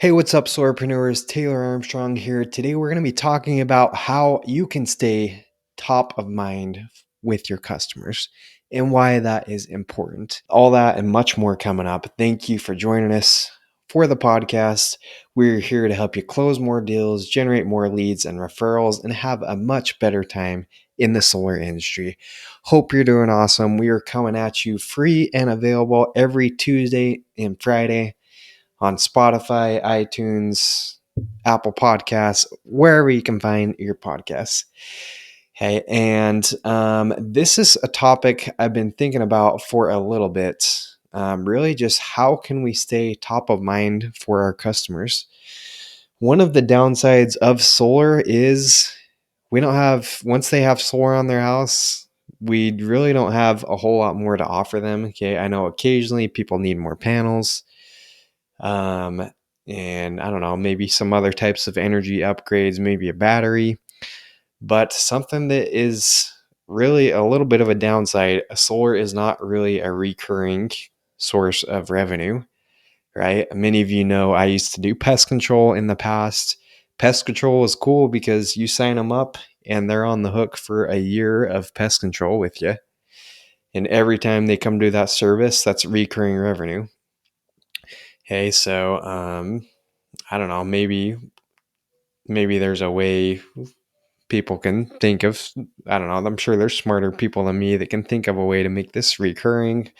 Hey, what's up, Solarpreneurs? Taylor Armstrong here. Today, we're going to be talking about how you can stay top of mind with your customers and why that is important. All that and much more coming up. Thank you for joining us for the podcast. We're here to help you close more deals, generate more leads and referrals, and have a much better time in the solar industry. Hope you're doing awesome. We are coming at you free and available every Tuesday and Friday on Spotify, iTunes, Apple Podcasts, wherever you can find your podcasts. Hey, and this is a topic I've been thinking about for a little bit. Really, just how can we stay top of mind for our customers? One of the downsides of solar is we don't have, once they have solar on their house, we really don't have a whole lot more to offer them. Okay, I know occasionally people need more panels. Um, and I don't know, maybe some other types of energy upgrades, maybe a battery, but something that is really a little bit of a downside. Solar is not really a recurring source of revenue, right? Many of you know I used to do pest control in the past. Pest control is cool because you sign them up and they're on the hook for a year of pest control with you. And every time they come do that service, that's recurring revenue. Okay, so I don't know, maybe there's a way people can think of. I don't know, I'm sure there's smarter people than me that can think of a way to make this recurring.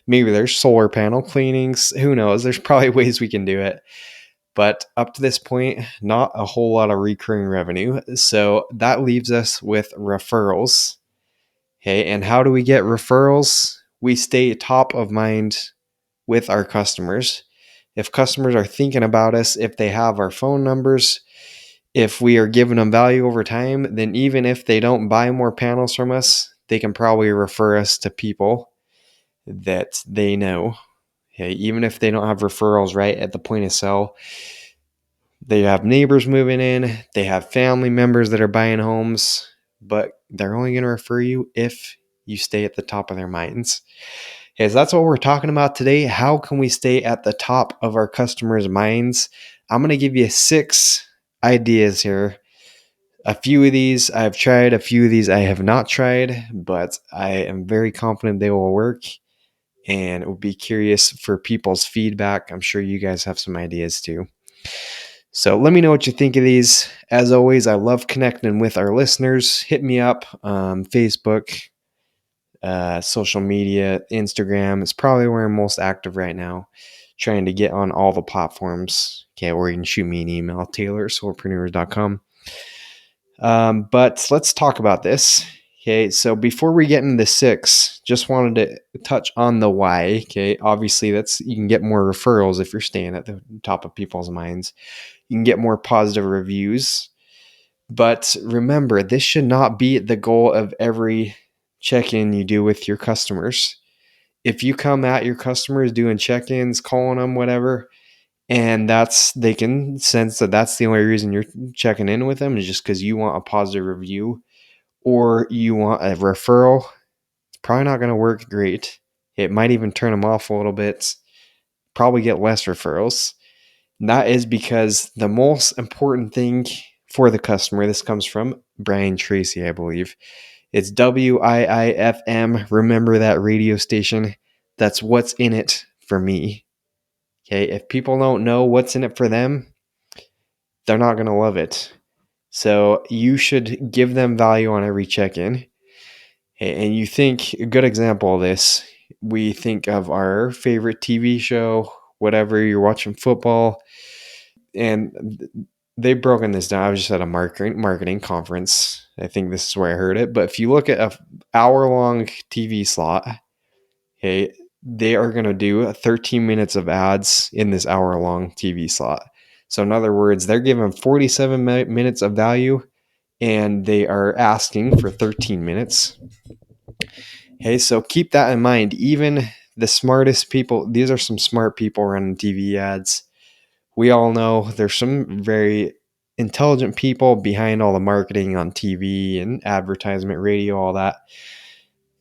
Maybe there's solar panel cleanings, who knows, there's probably ways we can do it, but up to this point, not a whole lot of recurring revenue. So that leaves us with referrals. Okay, and how do we get referrals? We stay top of mind with our customers. If customers are thinking about us, if they have our phone numbers, if we are giving them value over time, then even if they don't buy more panels from us, they can probably refer us to people that they know. Okay, even if they don't have referrals right at the point of sale, they have neighbors moving in, they have family members that are buying homes, but they're only going to refer you if you stay at the top of their minds. Okay, so that's what we're talking about today. How can we stay at the top of our customers' minds? I'm going to give you 6 ideas here. A few of these I've tried, a few of these I have not tried, but I am very confident they will work and will be curious for people's feedback. I'm sure you guys have some ideas too. So let me know what you think of these. As always, I love connecting with our listeners. Hit me up on Facebook, social media, Instagram. It's probably where I'm most active right now, trying to get on all the platforms. Okay, or you can shoot me an email, taylor@solarpreneurs.com. But let's talk about this. Okay, so before we get into the 6, just wanted to touch on the why. Okay, obviously you can get more referrals if you're staying at the top of people's minds. You can get more positive reviews. But remember, this should not be the goal of every check-in you do with your customers. If you come at your customers doing check-ins, calling them, whatever, and they can sense that that's the only reason you're checking in with them is just because you want a positive review or you want a referral, it's probably not going to work great. It might even turn them off a little bit, probably get less referrals. And that is because the most important thing for the customer, this comes from Brian Tracy, I believe. It's WIIFM. Remember that radio station? That's what's in it for me. Okay, if people don't know what's in it for them, they're not going to love it. So you should give them value on every check-in. And you think, a good example of this, we think of our favorite TV show, whatever, you're watching football, and they've broken this down. I was just at a marketing conference. I think this is where I heard it. But if you look at an hour-long TV slot, okay, they are going to do 13 minutes of ads in this hour-long TV slot. So in other words, they're giving 47 minutes of value, and they are asking for 13 minutes. Okay, so keep that in mind. Even the smartest people, these are some smart people running TV ads. We all know there's some very intelligent people behind all the marketing on TV and advertisement, radio, all that.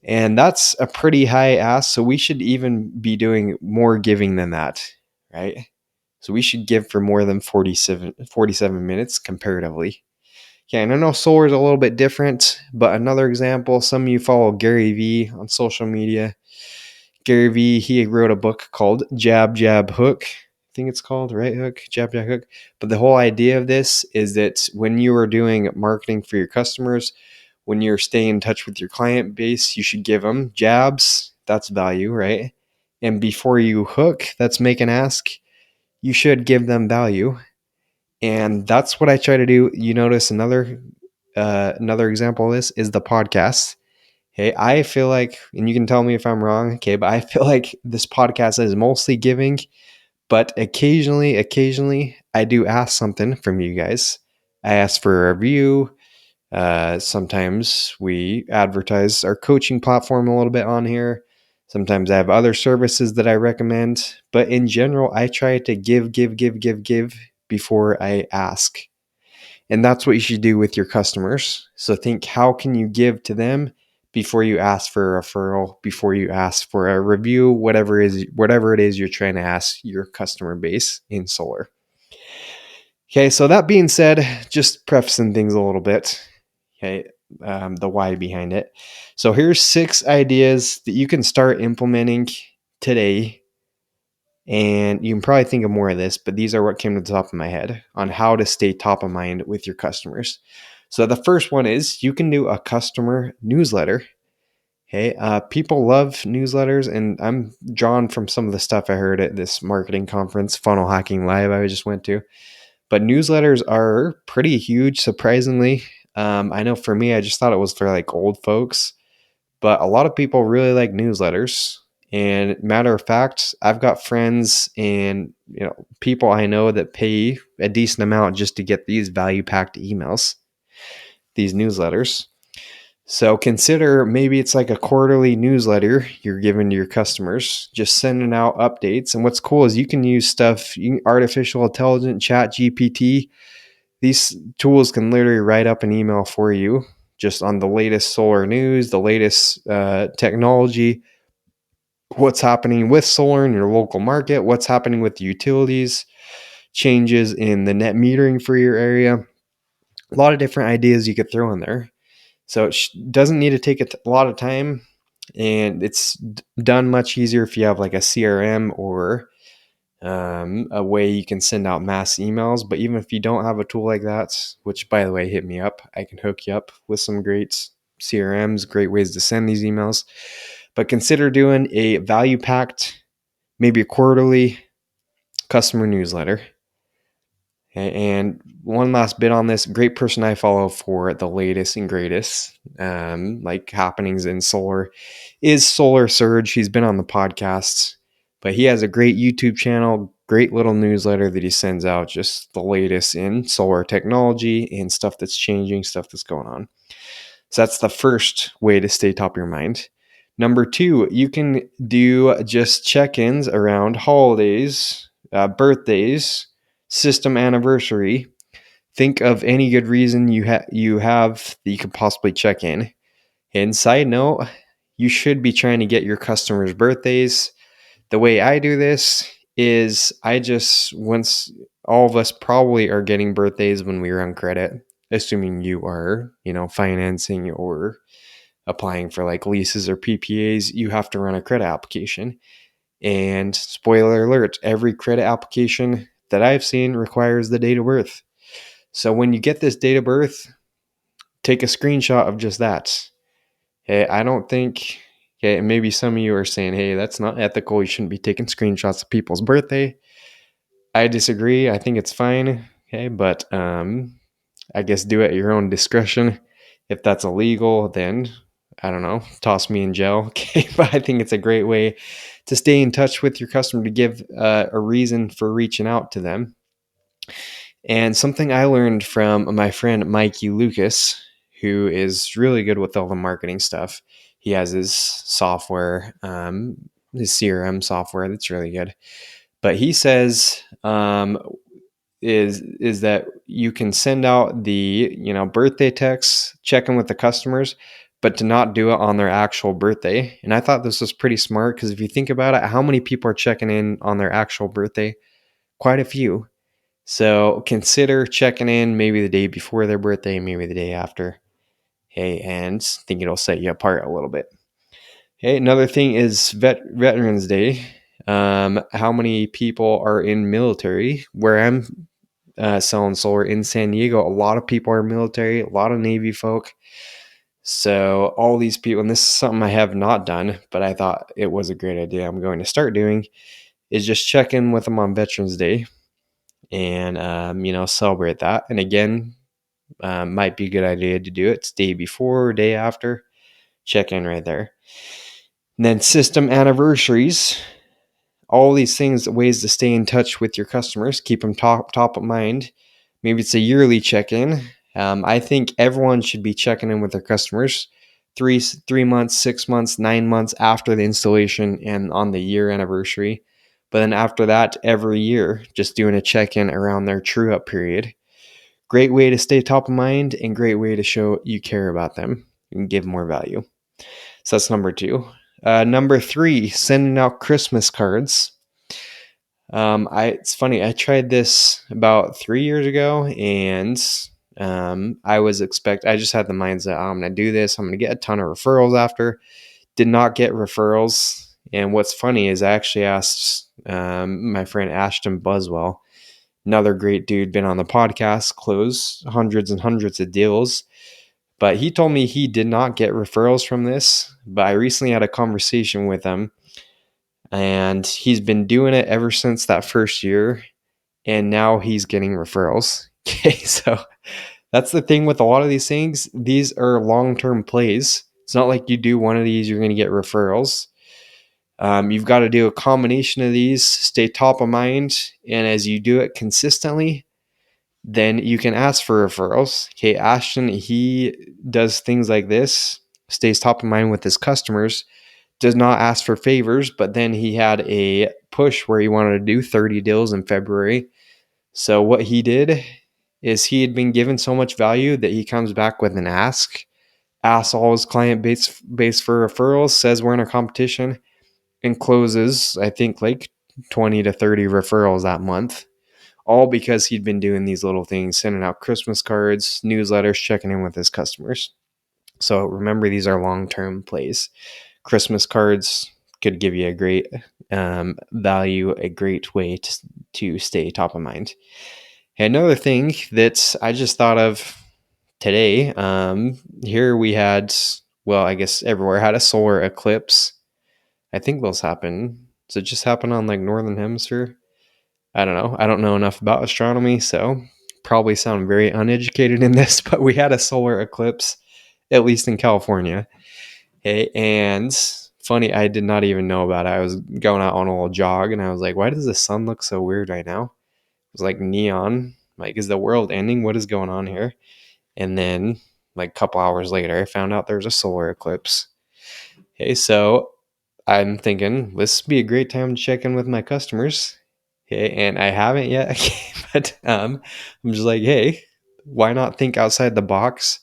And that's a pretty high ask. So we should even be doing more giving than that, right? So we should give for more than 47 minutes comparatively. Okay, and I know solar is a little bit different, but another example, some of you follow Gary Vee on social media. Gary Vee, he wrote a book called Jab, Jab, Hook. I think it's called, right? Hook, Jab, Jab, Hook. But the whole idea of this is that when you are doing marketing for your customers, when you're staying in touch with your client base, you should give them jabs. That's value, right? And before you hook, that's make an ask, you should give them value. And that's what I try to do. You notice another example of this is the podcast. Hey, I feel like, and you can tell me if I'm wrong, okay, but I feel like this podcast is mostly giving, but occasionally, I do ask something from you guys. I ask for a review. Sometimes we advertise our coaching platform a little bit on here. Sometimes I have other services that I recommend, but in general, I try to give before I ask. And that's what you should do with your customers. So think, how can you give to them before you ask for a referral, before you ask for a review, whatever it is you're trying to ask your customer base in solar. Okay, so that being said, just prefacing things a little bit. Okay, the why behind it. So here's 6 ideas that you can start implementing today. And you can probably think of more of this, but these are what came to the top of my head on how to stay top of mind with your customers. So the first one is you can do a customer newsletter. Okay, people love newsletters, and I'm drawn from some of the stuff I heard at this marketing conference, Funnel Hacking Live, I just went to. But newsletters are pretty huge, surprisingly. I know for me, I just thought it was for like old folks, but a lot of people really like newsletters. And matter of fact, I've got friends and people I know that pay a decent amount just to get these value packed emails, these newsletters. So consider maybe it's like a quarterly newsletter you're giving to your customers, just sending out updates. And what's cool is you can use stuff, artificial intelligence, chat GPT. These tools can literally write up an email for you just on the latest solar news, the latest technology, what's happening with solar in your local market, what's happening with the utilities, changes in the net metering for your area. A lot of different ideas you could throw in there. So it doesn't need to take a lot of time, and it's done much easier if you have like a CRM or a way you can send out mass emails. But even if you don't have a tool like that, which by the way, hit me up, I can hook you up with some great CRMs, great ways to send these emails. But consider doing a value packed, maybe a quarterly customer newsletter. And one last bit on this, great person I follow for the latest and greatest like happenings in solar is Solar Surge. He's been on the podcast, but he has a great YouTube channel, great little newsletter that he sends out, just the latest in solar technology and stuff that's changing, stuff that's going on. So that's the first way to stay top of your mind. Number 2, you can do just check-ins around holidays, birthdays, system anniversary. Think of any good reason you have that you could possibly check in. And side note, you should be trying to get your customers' birthdays. The way I do this is once all of us probably are getting birthdays when we run credit, assuming you are, financing or applying for like leases or PPAs, you have to run a credit application. And spoiler alert, every credit application that I've seen requires the date of birth. So when you get this date of birth, take a screenshot of just that. Hey, I don't think, okay, maybe some of you are saying, hey, that's not ethical. You shouldn't be taking screenshots of people's birthday. I disagree. I think it's fine. Okay, but I guess do it at your own discretion. If that's illegal, then I don't know, toss me in jail. Okay, but I think it's a great way to stay in touch with your customer, to give a reason for reaching out to them. And something I learned from my friend Mikey Lucas, who is really good with all the marketing stuff. He has his software, his CRM software that's really good. But he says is that you can send out the birthday texts, check in with the customers, but to not do it on their actual birthday. And I thought this was pretty smart because if you think about it, how many people are checking in on their actual birthday? quite a few. So consider checking in maybe the day before their birthday, maybe the day after. Hey, and I think it'll set you apart a little bit. Okay, another thing is Veterans Day. How many people are in military? Where I'm selling solar in San Diego, a lot of people are military, a lot of Navy folk. So all these people, and this is something I have not done, but I thought it was a great idea. I'm going to start doing is just check in with them on Veterans Day and celebrate that. And again, might be a good idea to do it day before or day after. Check in right there. And then system anniversaries, all these things, ways to stay in touch with your customers, keep them top of mind. Maybe it's a yearly check-in. I think everyone should be checking in with their customers 3 months, 6 months, 9 months after the installation and on the year anniversary. But then after that, every year, just doing a check-in around their true-up period. Great way to stay top of mind and great way to show you care about them and give more value. So that's number 2. Number 3, sending out Christmas cards. It's funny. I tried this about 3 years ago, and I just had the mindset, I'm going to do this. I'm going to get a ton of referrals after. Did not get referrals. And what's funny is I actually asked my friend Ashton Buswell, another great dude, been on the podcast, closed hundreds and hundreds of deals. But he told me he did not get referrals from this. But I recently had a conversation with him, and he's been doing it ever since that first year. And now he's getting referrals. Okay, so that's the thing with a lot of these things. These are long-term plays. It's not like you do one of these, you're going to get referrals. You've got to do a combination of these, stay top of mind. And as you do it consistently, then you can ask for referrals. Okay, Ashton, he does things like this, stays top of mind with his customers, does not ask for favors, but then he had a push where he wanted to do 30 deals in February. So what he did is he had been given so much value that he comes back with an asks all his client base for referrals, says we're in a competition, and closes, I think, like 20 to 30 referrals that month, all because he'd been doing these little things, sending out Christmas cards, newsletters, checking in with his customers. So remember, these are long-term plays. Christmas cards could give you a great value, a great way to stay top of mind. And another thing that I just thought of today, here we had, well, I guess everywhere had a solar eclipse. I think those happen. Does it just happen on like Northern Hemisphere? I don't know. I don't know enough about astronomy, so probably sound very uneducated in this, but we had a solar eclipse, at least in California. Okay, and funny, I did not even know about it. I was going out on a little jog, and I was like, why does the sun look so weird right now? It was like neon. Like, is the world ending? What is going on here? And then, like a couple hours later, I found out there's a solar eclipse. Okay, so I'm thinking this would be a great time to check in with my customers. Okay, and I haven't yet. Okay, but I'm just like, hey, why not think outside the box?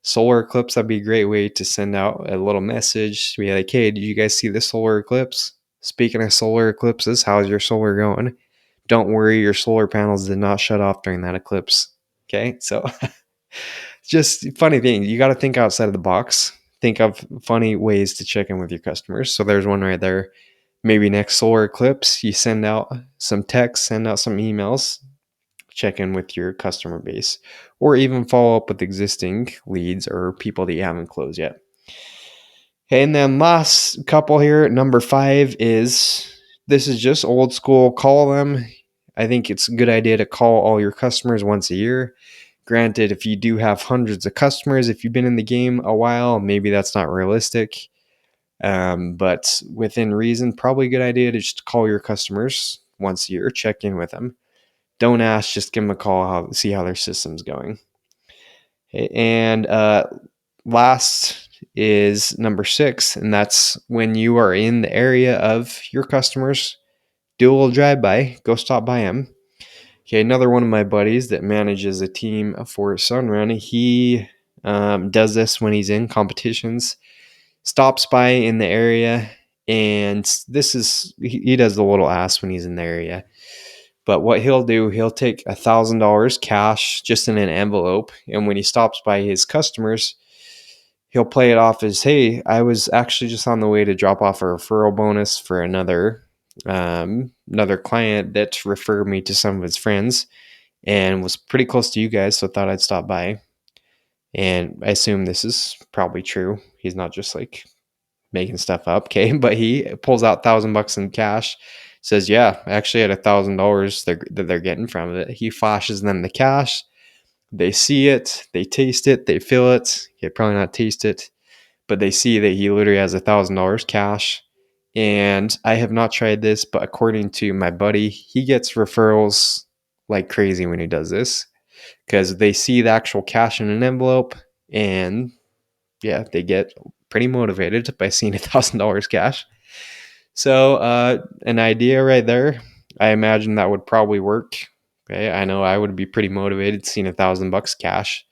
Solar eclipse, that'd be a great way to send out a little message. Be like, hey, did you guys see this solar eclipse? Speaking of solar eclipses, how's your solar going? Don't worry, your solar panels did not shut off during that eclipse. Okay, so just funny thing. You got to think outside of the box. Think of funny ways to check in with your customers. So there's one right there. Maybe next solar eclipse, you send out some texts, send out some emails, check in with your customer base, or even follow up with existing leads or people that you haven't closed yet. Okay, and then last couple here, number 5 is, this is just old school, call them. I think it's a good idea to call all your customers once a year. Granted, if you do have hundreds of customers, if you've been in the game a while, maybe that's not realistic. But within reason, probably a good idea to just call your customers once a year, check in with them. Don't ask, just give them a call, see how their system's going. Okay, and last is number 6, and that's when you are in the area of your customers, do a little drive-by, go stop by them. Okay, another one of my buddies that manages a team for Sunrun, he does this when he's in competitions, stops by in the area, and he does the little ask when he's in the area. But what he'll do, he'll take $1,000 cash just in an envelope. And when he stops by his customers, he'll play it off as, hey, I was actually just on the way to drop off a referral bonus for another client that referred me to some of his friends and was pretty close to you guys, so thought I'd stop by. And I assume this is probably true. He's not just like making stuff up, okay? But he pulls out $1,000 in cash, says, "Yeah, I actually had $1,000 that they're getting from it." He flashes them the cash. They see it, they taste it, they feel it. Okay, probably not taste it, but they see that he literally has $1,000 cash. And I have not tried this, but according to my buddy, he gets referrals like crazy when he does this because they see the actual cash in an envelope, and yeah, they get pretty motivated by seeing $1,000 cash. So an idea right there. I imagine that would probably work. Okay, I know I would be pretty motivated seeing $1,000 cash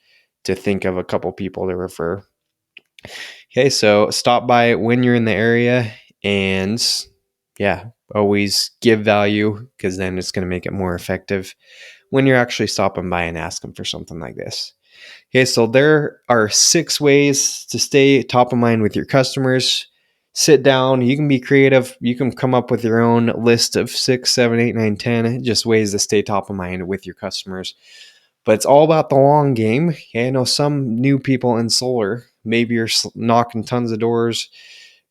to think of a couple people to refer. Okay, so stop by when you're in the area, and yeah, always give value because then it's going to make it more effective when you're actually stopping by and asking for something like this. Okay, so there are 6 ways to stay top of mind with your customers. Sit down, you can be creative, you can come up with your own list of 6, 7, 8, 9, 10 just ways to stay top of mind with your customers. But it's all about the long game. Okay, I know some new people in solar, maybe you're knocking tons of doors,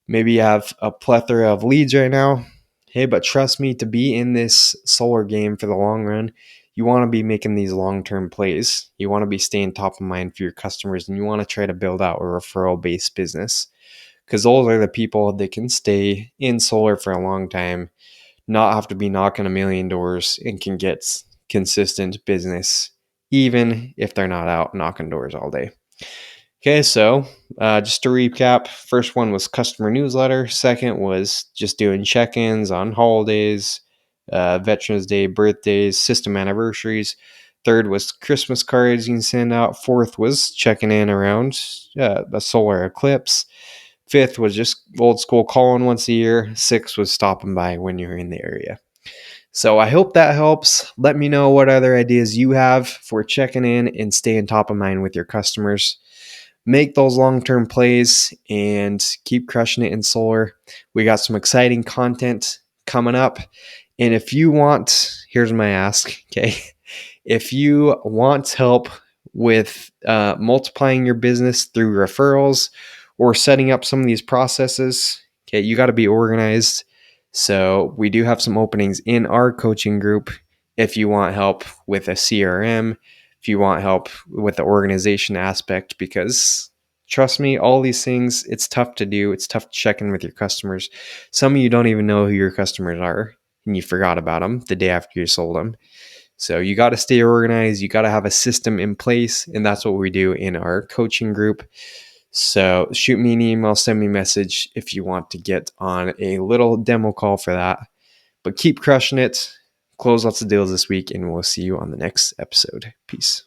maybe you have a plethora of leads right now. Hey, but trust me, to be in this solar game for the long run, you want to be making these long-term plays. You want to be staying top of mind for your customers, and you want to try to build out a referral-based business because those are the people that can stay in solar for a long time, not have to be knocking a million doors, and can get consistent business even if they're not out knocking doors all day. Okay, so just to recap, first one was customer newsletter. Second was just doing check-ins on holidays, Veterans Day, birthdays, system anniversaries. Third was Christmas cards you can send out. Fourth was checking in around a solar eclipse. Fifth was just old school calling once a year. Sixth was stopping by when you're in the area. So I hope that helps. Let me know what other ideas you have for checking in and staying top of mind with your customers. Make those long-term plays and keep crushing it in solar. We got some exciting content coming up. And if you want, here's my ask, okay? If you want help with multiplying your business through referrals or setting up some of these processes, okay, you got to be organized. So we do have some openings in our coaching group if you want help with a CRM, if you want help with the organization aspect, because trust me, all these things, it's tough to do. It's tough to check in with your customers. Some of you don't even know who your customers are, and you forgot about them the day after you sold them. So you got to stay organized. You got to have a system in place, and that's what we do in our coaching group. So shoot me an email, send me a message if you want to get on a little demo call for that. But keep crushing it. Close lots of deals this week, and we'll see you on the next episode. Peace.